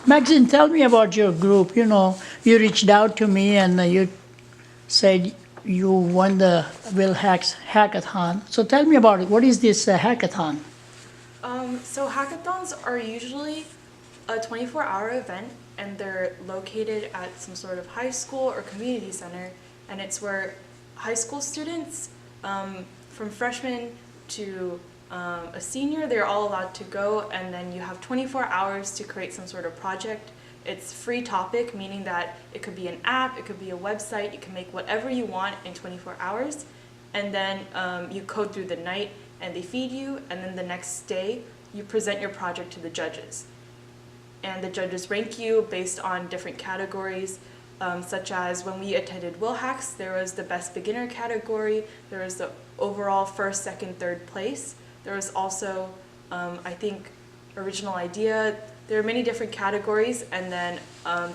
Maxine, tell me about your group. You reached out to me and you said you won the Will Hacks hackathon. So tell me about it. What is this hackathon? So hackathons are usually a 24-hour event, and they're located at some sort of high school or community center, and it's where high school students, from freshman to a senior, they're all allowed to go, and then you have 24 hours to create some sort of project. It's free topic, meaning that it could be an app, it could be a website, you can make whatever you want in 24 hours, and then you code through the night, and they feed you, and then the next day you present your project to the judges. And the judges rank you based on different categories, such as when we attended Will Hacks, there was the best beginner category, there was the overall first, second, third place. There was also, I think, original idea. There are many different categories, and then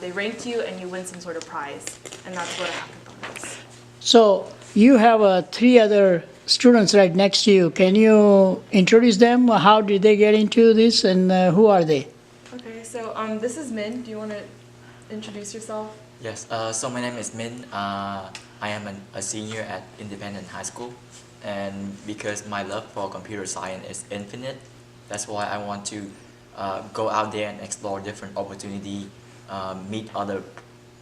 they ranked you and you win some sort of prize. And that's what a hackathon is. So you have three other students right next to you. Can you introduce them? How did they get into this and who are they? Okay, so this is Min. Do you want to introduce yourself? Yes, so my name is Min. I am a senior at Independent High School, and because my love for computer science is infinite, that's why I want to go out there and explore different opportunity, meet other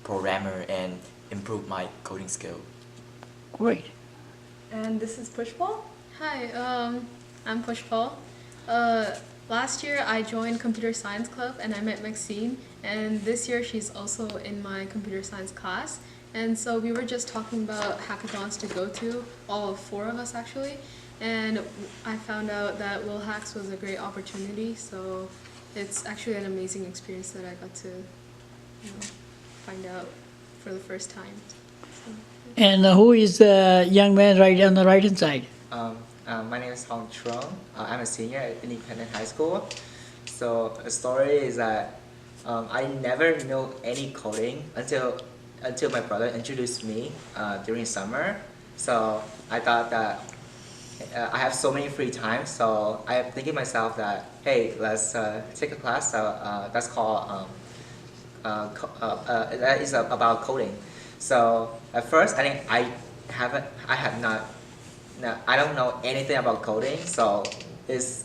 programmer, and improve my coding skill. Great. And this is Pushpal. Hi, I'm Pushpal. Last year I joined Computer Science Club and I met Maxine, and this year she's also in my computer science class. And so we were just talking about hackathons to go to, all four of us actually, and I found out that Will Hacks was a great opportunity, so it's actually an amazing experience that I got to find out for the first time. So, And who is the young man right on the right hand side? My name is Hoang Truong. I'm a senior at Independent High School. So the story is that I never know any coding until my brother introduced me during summer. So I thought that I have so many free time. So I am thinking myself that, hey, let's take a class that's called that is about coding. So at first I think I don't know anything about coding, so it's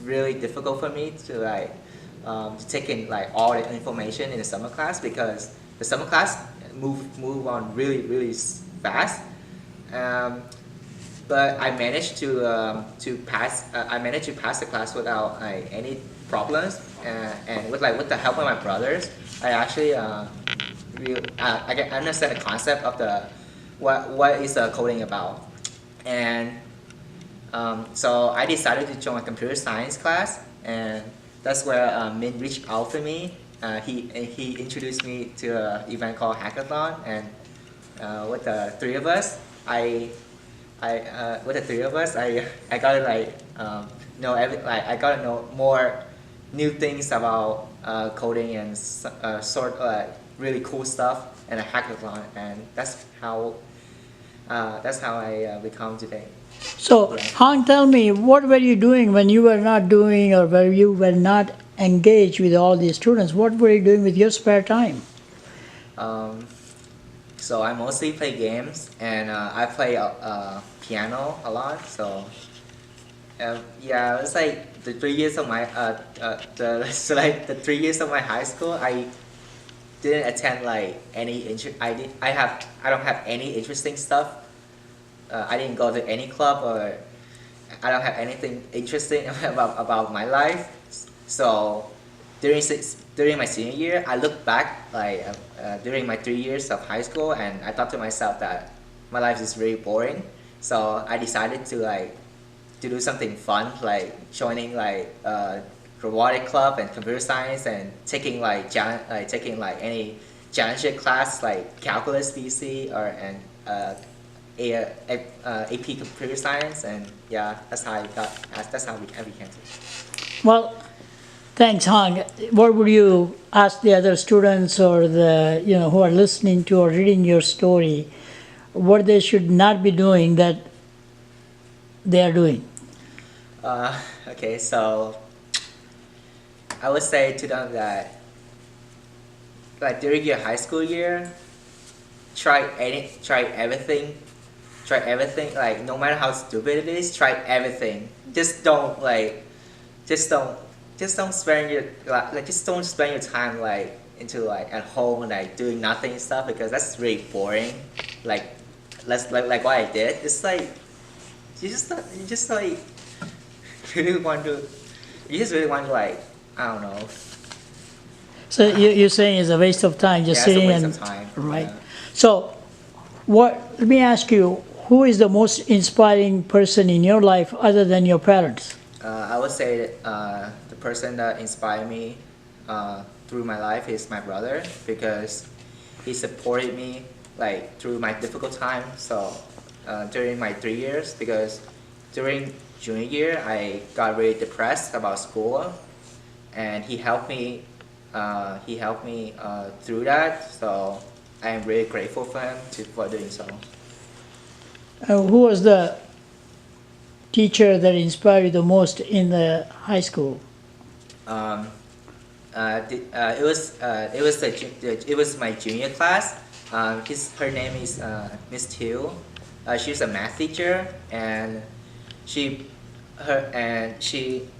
really difficult for me to to take in all the information in the summer class, because the summer class move on really fast. But I managed to pass. I managed to pass the class without any problems, and with the help of my brothers, I actually I understand the concept of what is coding about. And so I decided to join a computer science class, and that's where Min reached out for me. He introduced me to an event called Hackathon, and with the three of us, I got to I got to know more new things about coding and really cool stuff in a hackathon, and that's how I become today. So, Han, tell me, what were you doing when you were not doing or where you were not engaged with all these students? What were you doing with your spare time? So I mostly play games, and I play piano a lot. So yeah, it's like the 3 years of my the 3 years of my high school, I didn't attend any I don't have any interesting stuff. I didn't go to any club, or I don't have anything interesting about my life. So during my senior year, I look back during my 3 years of high school, and I thought to myself that my life is really boring. So I decided to do something fun, like joining robotic club and computer science, and taking any challenger class like calculus BC or AP computer science, and yeah, that's how we became. Well, thanks, Han. What would you ask the other students or the who are listening to or reading your story, what they should not be doing that they are doing? Okay, so I would say to them that like during your high school year, try everything. Like no matter how stupid it is, try everything. Just don't just don't spend your like just don't spend your time like into like at home like doing nothing and stuff because that's really boring. Like like what I did. It's like you just like really want to you just really want to like I don't know. So you're saying it's a waste of time just Yeah, it's a sitting waste and of time. right. Yeah. So, let me ask you, who is the most inspiring person in your life other than your parents? I would say that the person that inspired me through my life is my brother because he supported me like through my difficult time. So during my 3 years, because during junior year I got really depressed about school, and he helped me. Through that. So I am really grateful for him for doing so. Who was the teacher that inspired you the most in the high school? It was my junior class. Her name is Miss Teal. She's a math teacher, and she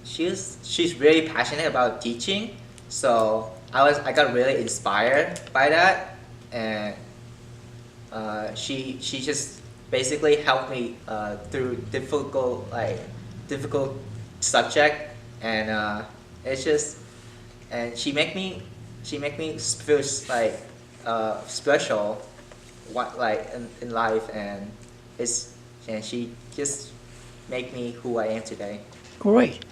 she's really passionate about teaching. So I got really inspired by that, and she just basically helped me through difficult subject, and it's just and she make me feel like special, what like in life, and she just make me who I am today. Great.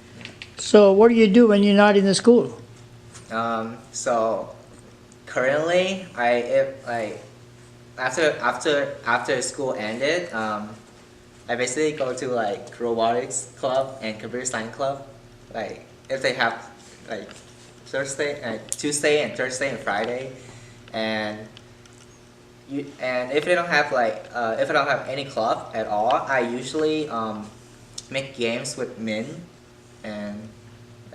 So what do you do when you're not in the school? So currently, after school ended, I basically go to like robotics club and computer science club. Like if they have like Tuesday and Thursday and Friday, and if they don't have if I don't have any club at all, I usually make games with Min, and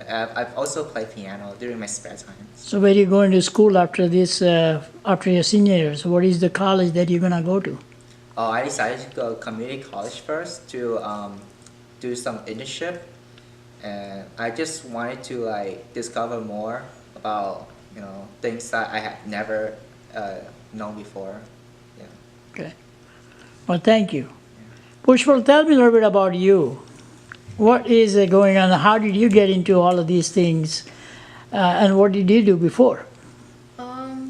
I've also played piano during my spare time. So where are you going to school after this, after your senior years? What is the college that you're gonna go to? Oh, I decided to go community college first to do some internship, and I just wanted to like discover more about things that I had never known before. Yeah. Okay. Well, thank you. Pushpal, tell me a little bit about you. What is going on? How did you get into all of these things? And what did you do before?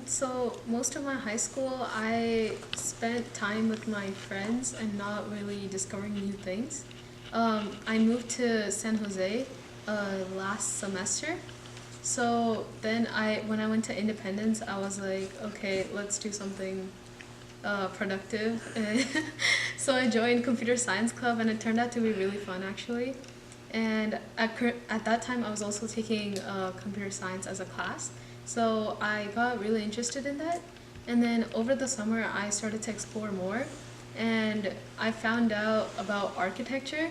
So most of my high school, I spent time with my friends and not really discovering new things. I moved to San Jose last semester. So then when I went to Independence, I was like, okay, let's do something productive. So I joined computer science club, and it turned out to be really fun actually. And at that time I was also taking computer science as a class, so I got really interested in that. And then over the summer I started to explore more, and I found out about architecture.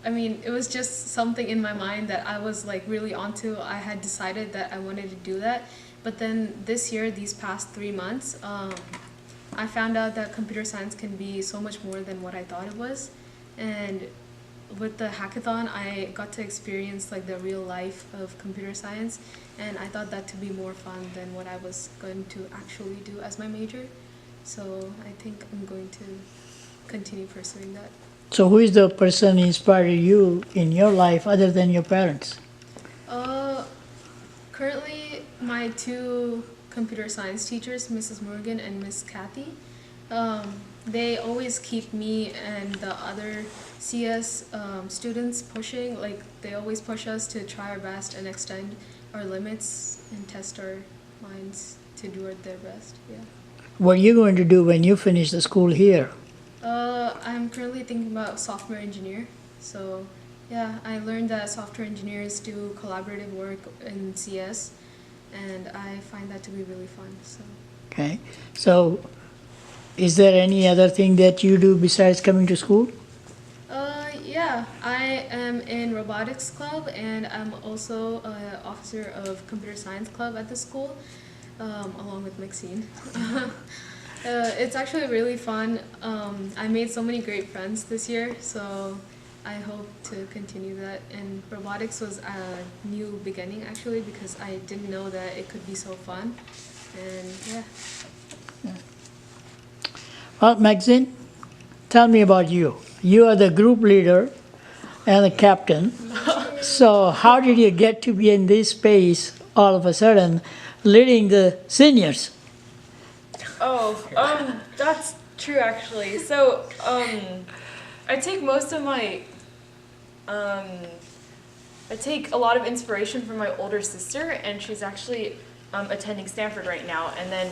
I mean, it was just something in my mind that I was like really onto. I had decided that I wanted to do that, but then this year, these past 3 months, I found out that computer science can be so much more than what I thought it was. And with the hackathon, I got to experience like the real life of computer science, and I thought that to be more fun than what I was going to actually do as my major. So I think I'm going to continue pursuing that. So who is the person inspired you in your life other than your parents? Currently, my two computer science teachers, Mrs. Morgan and Miss Kathy, they always keep me and the other CS students pushing. Like, they always push us to try our best and extend our limits and test our minds to do their best. Yeah. What are you going to do when you finish the school here? I'm currently thinking about software engineer. So yeah, I learned that software engineers do collaborative work in CS, and I find that to be really fun. So. Okay. So is there any other thing that you do besides coming to school? Yeah, I am in robotics club, and I'm also an officer of computer science club at the school. along with Maxine. It's actually really fun. I made so many great friends this year, so I hope to continue that. And robotics was a new beginning actually because I didn't know that it could be so fun. And yeah. Well, Maxine, tell me about you. You are the group leader and the captain. So how did you get to be in this space all of a sudden, leading the seniors? Oh, that's true actually. So, I take most of my, I take a lot of inspiration from my older sister, and she's actually attending Stanford right now. And then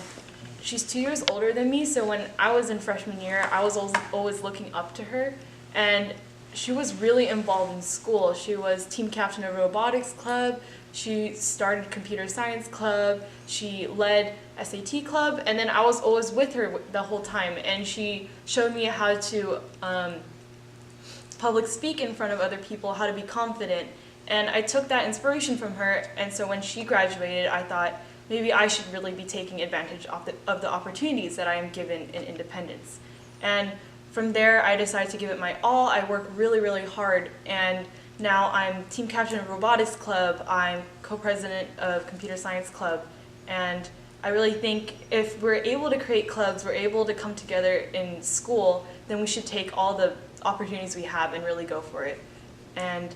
she's 2 years older than me, so when I was in freshman year, I was always looking up to her, and she was really involved in school. She was team captain of robotics club. She started computer science club. She led SAT club, and then I was always with her the whole time. And she showed me how to public speak in front of other people, how to be confident. And I took that inspiration from her. And so when she graduated, I thought maybe I should really be taking advantage of the opportunities that I am given in Independence. And from there, I decided to give it my all. I worked really, really hard, and now I'm team captain of robotics club. I'm co-president of computer science club, and I really think if we're able to create clubs, we're able to come together in school, then we should take all the opportunities we have and really go for it. And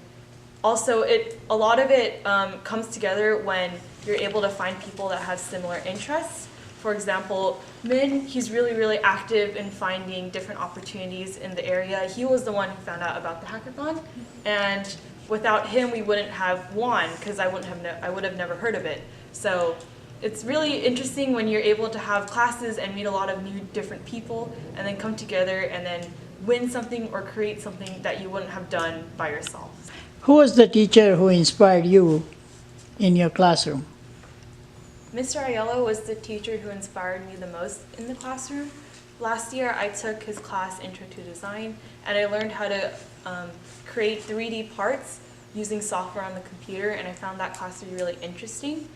also, a lot of it comes together when you're able to find people that have similar interests. For example, Min, he's really, really active in finding different opportunities in the area. He was the one who found out about the hackathon, and without him, we wouldn't have won because I would have never heard of it. So it's really interesting when you're able to have classes and meet a lot of new different people, and then come together and then win something or create something that you wouldn't have done by yourself. Who was the teacher who inspired you in your classroom? Mr. Aiello was the teacher who inspired me the most in the classroom. Last year, I took his class, Intro to Design, and I learned how to create 3D parts using software on the computer, and I found that class to be really interesting.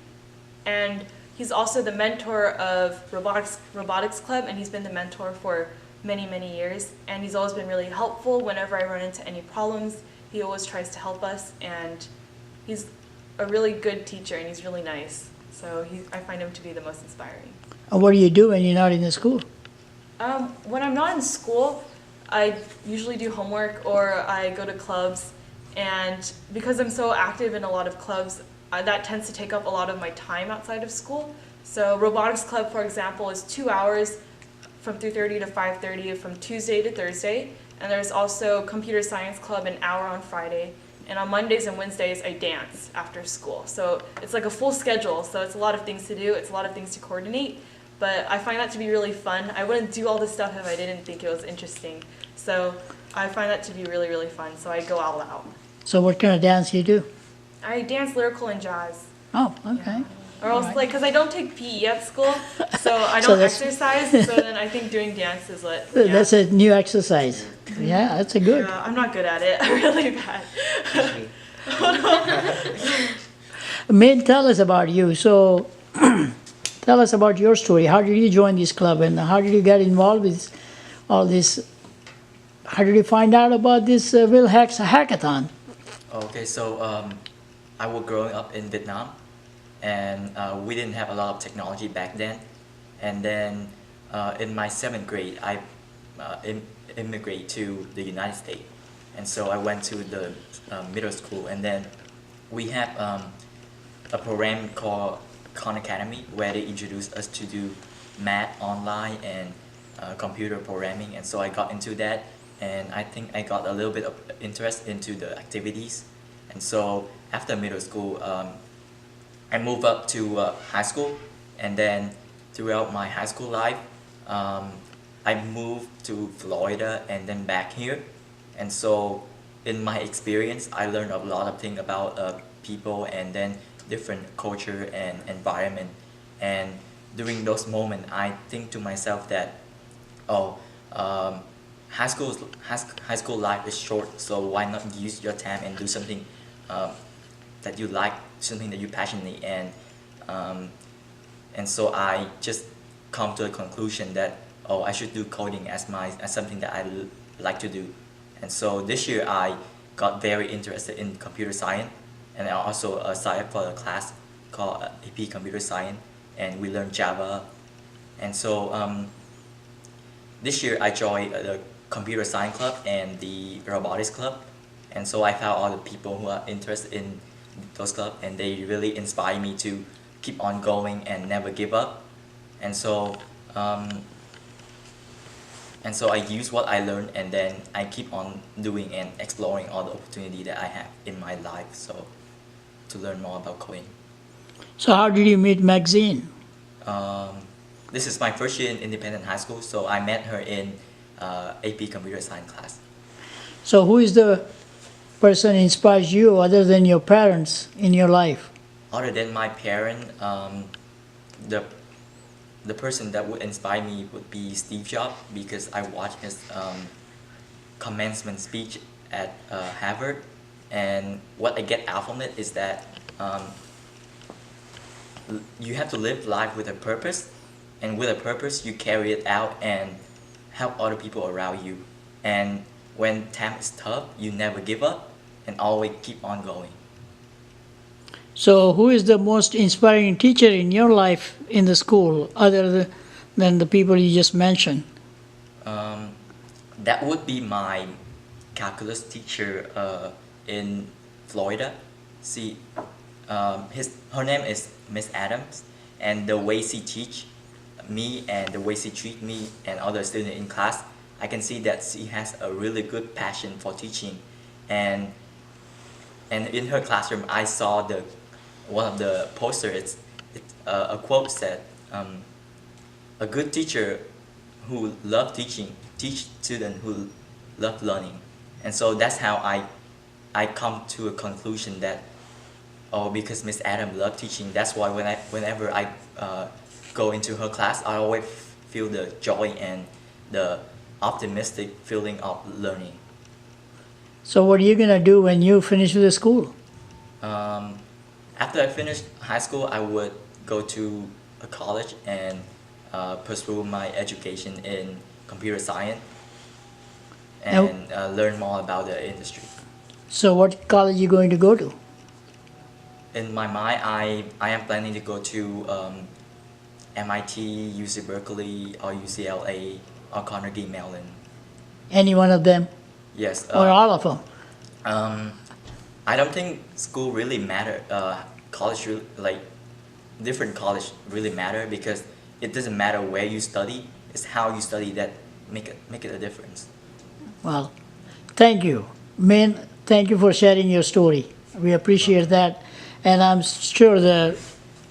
And he's also the mentor of Robotics Club, and he's been the mentor for many, many years. And he's always been really helpful whenever I run into any problems. He always tries to help us, and he's a really good teacher, and he's really nice. So I find him to be the most inspiring. And what do you do when you're not in the school? When I'm not in school, I usually do homework or I go to clubs. And because I'm so active in a lot of clubs, that tends to take up a lot of my time outside of school. So robotics club, for example, is 2 hours from 3:30 to 5:30 from Tuesday to Thursday. And there's also computer science club, an hour on Friday. And on Mondays and Wednesdays, I dance after school. So it's like a full schedule. So it's a lot of things to do. It's a lot of things to coordinate. But I find that to be really fun. I wouldn't do all this stuff if I didn't think it was interesting. So I find that to be really, really fun. So I go all out. So what kind of dance do you do? I dance lyrical and jazz. Oh, okay. Or else, Alright. like, because I don't take PE at school, so I So don't that's- exercise, so then I think doing dance is what, yeah. That's a new exercise. Yeah, that's a good. Yeah, I'm not good at it. I'm really bad. Min, tell us about you. So tell us about your story. How did you join this club, and how did you get involved with all this? How did you find out about this Will Hacks hackathon? Okay, so I was growing up in Vietnam, and we didn't have a lot of technology back then. And then in my 7th grade, I immigrated to the United States. And so I went to the middle school, and then we have a program called Khan Academy where they introduced us to do math online and computer programming. And so I got into that, and I think I got a little bit of interest into the activities. And so after middle school, I moved up to high school, and then throughout my high school life, I moved to Florida and then back here. And so in my experience, I learned a lot of things about people and then different culture and environment. And during those moments, I think to myself that, high school life is short, so why not use your time and do something that you like, something that you're passionate. And and so I just come to a conclusion that I should do coding as something that I like to do. And so this year I got very interested in computer science, and I also signed up for a class called AP Computer Science, and we learned Java. And so this year I joined the computer science club and the robotics club, and so I found all the people who are interested in those clubs, and they really inspire me to keep on going and never give up. And so I use what I learned, and then I keep on doing and exploring all the opportunity that I have in my life, so to learn more about coding. So how did you meet Maxine? This is my first year in independent high school, so I met her in AP Computer Science class. So who is the person inspires you other than your parents in your life? Other than my parent, the person that would inspire me would be Steve Jobs, because I watched his commencement speech at Harvard, and what I get out from it is that you have to live life with a purpose, and with a purpose you carry it out and help other people around you. And when time is tough, you never give up and always keep on going. So who is the most inspiring teacher in your life in the school other than the people you just mentioned? That would be my calculus teacher in Florida. See, her name is Miss Adams, and the way she teach me and the way she treat me and other students in class, I can see that she has a really good passion for teaching. And in her classroom, I saw one of the posters. A quote said, "A good teacher who loves teaching teach students who love learning." And so that's how I come to a conclusion that because Miss Adam loved teaching, that's why whenever I go into her class, I always feel the joy and the optimistic feeling of learning. So what are you gonna do when you finish with the school? After I finish high school, I would go to a college and pursue my education in computer science and learn more about the industry. So what college are you going to go to? In my mind, I am planning to go to MIT, UC Berkeley, or UCLA, or Carnegie Mellon. Any one of them? Yes. Or all of them? I don't think school really matter. College, different college really matter, because it doesn't matter where you study. It's how you study that make it a difference. Well, thank you. Min, thank you for sharing your story. We appreciate that. And I'm sure the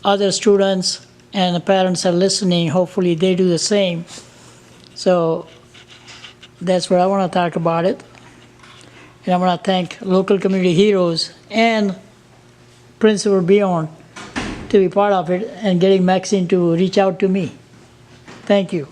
other students and the parents are listening. Hopefully they do the same. So that's what I want to talk about it. And I want to thank local community heroes and Principal Beyond to be part of it and getting Maxine to reach out to me. Thank you.